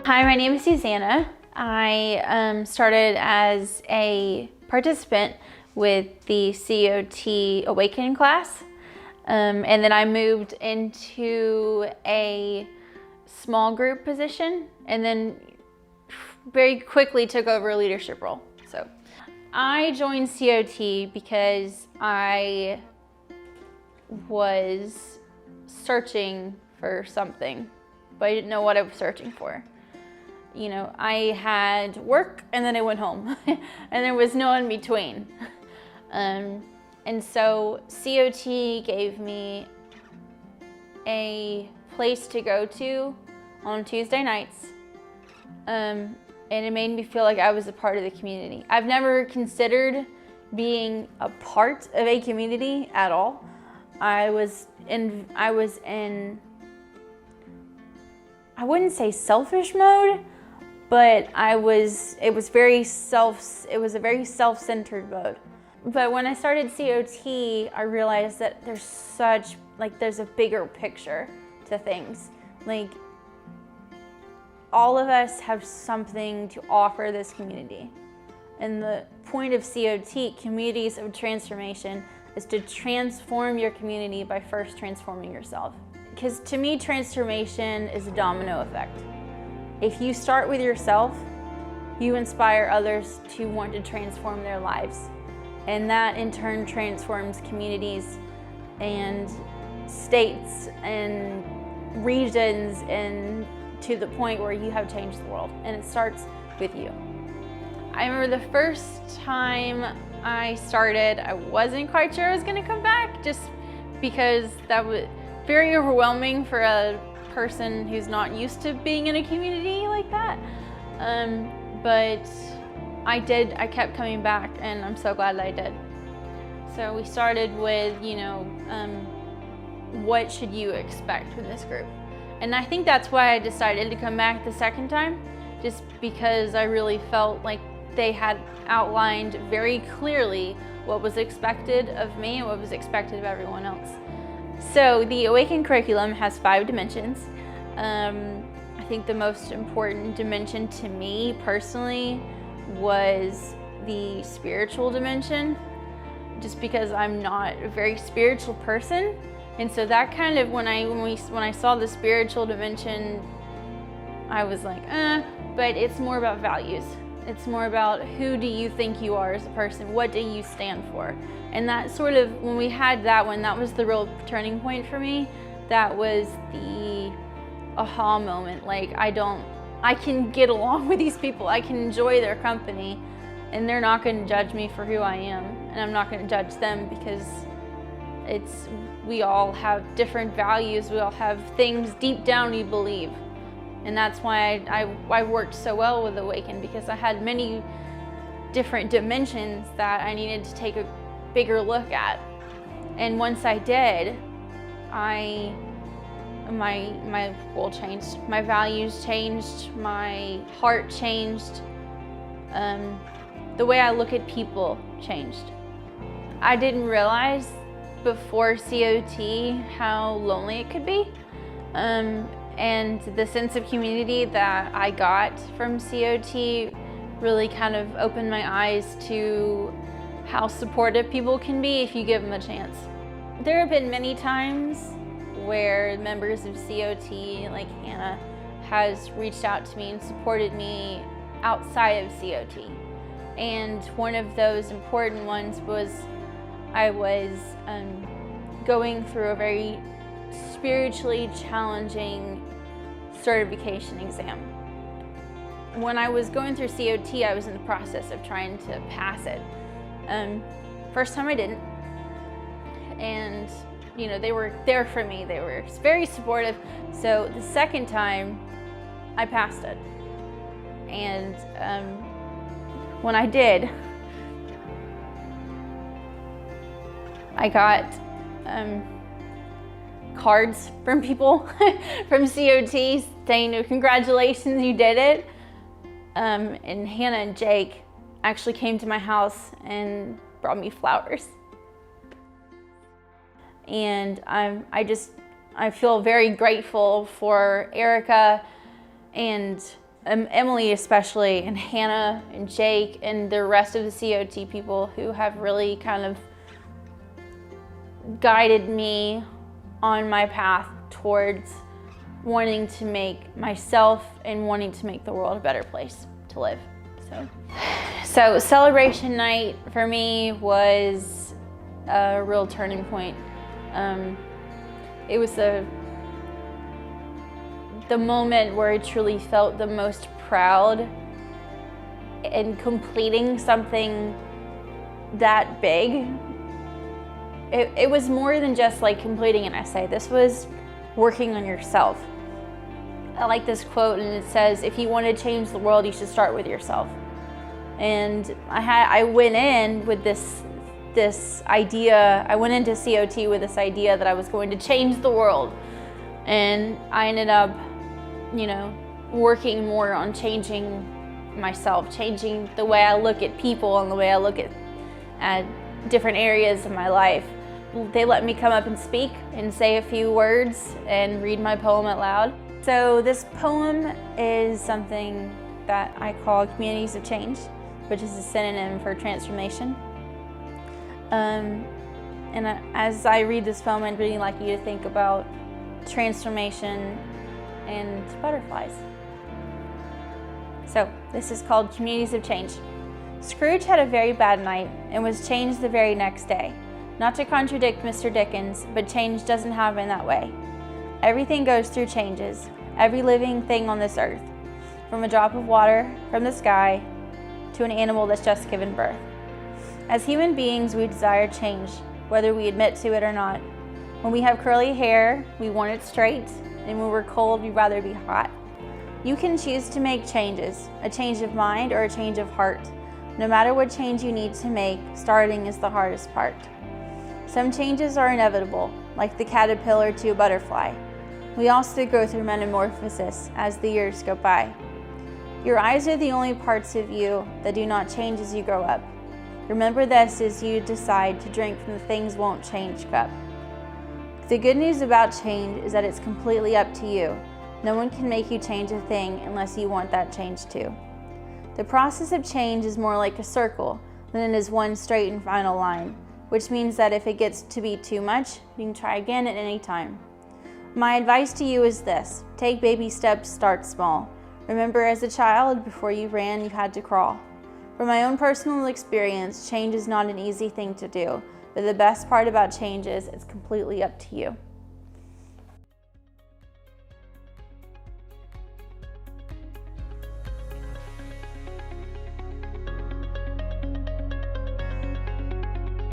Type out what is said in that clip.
Hi, my name is Susanna. I started as a participant with the COT Awakening class, and then I moved into a small group position, and then very quickly took over a leadership role. So I joined COT because I was searching for something, but I didn't know what I was searching for. You know, I had work and then I went home and there was no in between. And so COT gave me a place to go to on Tuesday nights. And it made me feel like I was a part of the community. I've never considered being a part of a community at all. I wouldn't say selfish mode, but it was a very self-centered mode. But when I started COT, I realized that there's a bigger picture to things. Like, all of us have something to offer this community. And the point of COT, Communities of Transformation, is to transform your community by first transforming yourself. Because to me, transformation is a domino effect. If you start with yourself, you inspire others to want to transform their lives. And that in turn transforms communities and states and regions, and to the point where you have changed the world. And it starts with you. I remember the first time I started, I wasn't quite sure I was gonna come back, just because that was very overwhelming for a person who's not used to being in a community like that. But I kept coming back, and I'm so glad that I did. So we started with, what should you expect from this group? And I think that's why I decided to come back the second time, just because I really felt like they had outlined very clearly what was expected of me and what was expected of everyone else. So the Awaken curriculum has 5 dimensions. I think the most important dimension to me personally was the spiritual dimension, just because I'm not a very spiritual person. And so that kind of, when I saw the spiritual dimension, I was like, but it's more about values. It's more about, who do you think you are as a person? What do you stand for? And that sort of, when we had that one, that was the real turning point for me. That was the aha moment. Like, I can get along with these people. I can enjoy their company, and they're not going to judge me for who I am. And I'm not going to judge them, because we all have different values. We all have things deep down we believe. And that's why I worked so well with Awaken, because I had many different dimensions that I needed to take a bigger look at. And once I did, my world changed. My values changed, my heart changed, the way I look at people changed. I didn't realize before COT how lonely it could be. And the sense of community that I got from COT really kind of opened my eyes to how supportive people can be if you give them a chance. There have been many times where members of COT, like Hannah, has reached out to me and supported me outside of COT. And one of those important ones was, I was going through a very spiritually challenging certification exam. When I was going through COT, I was in the process of trying to pass it. First time I didn't, and they were there for me. They were very supportive. So the second time, I passed it. And when I did, I got cards from people from COT saying, congratulations, you did it. And Hannah and Jake actually came to my house and brought me flowers. And I feel very grateful for Erica and Emily especially, and Hannah and Jake and the rest of the COT people who have really kind of guided me on my path towards wanting to make myself and wanting to make the world a better place to live. So celebration night for me was a real turning point. It was the moment where I truly felt the most proud in completing something that big. It was more than just like completing an essay. This was working on yourself. I like this quote, and it says, if you want to change the world, you should start with yourself. And I went in with this idea. I went into COT with this idea that I was going to change the world. And I ended up, working more on changing myself, changing the way I look at people and the way I look at different areas of my life. They let me come up and speak and say a few words and read my poem out loud. So this poem is something that I call Communities of Change, which is a synonym for transformation. As I read this poem, I'd really like you to think about transformation and butterflies. So this is called Communities of Change. Scrooge had a very bad night and was changed the very next day. Not to contradict Mr. Dickens, but change doesn't happen that way. Everything goes through changes, every living thing on this earth, from a drop of water from the sky to an animal that's just given birth. As human beings, we desire change, whether we admit to it or not. When we have curly hair, we want it straight, and when we're cold, we'd rather be hot. You can choose to make changes, a change of mind or a change of heart. No matter what change you need to make, starting is the hardest part. Some changes are inevitable, like the caterpillar to a butterfly. We also go through metamorphosis as the years go by. Your eyes are the only parts of you that do not change as you grow up. Remember this as you decide to drink from the things won't change cup. The good news about change is that it's completely up to you. No one can make you change a thing unless you want that change too. The process of change is more like a circle than it is one straight and final line, which means that if it gets to be too much, you can try again at any time. My advice to you is this: take baby steps, start small. Remember, as a child, before you ran, you had to crawl. From my own personal experience, change is not an easy thing to do, but the best part about change is it's completely up to you.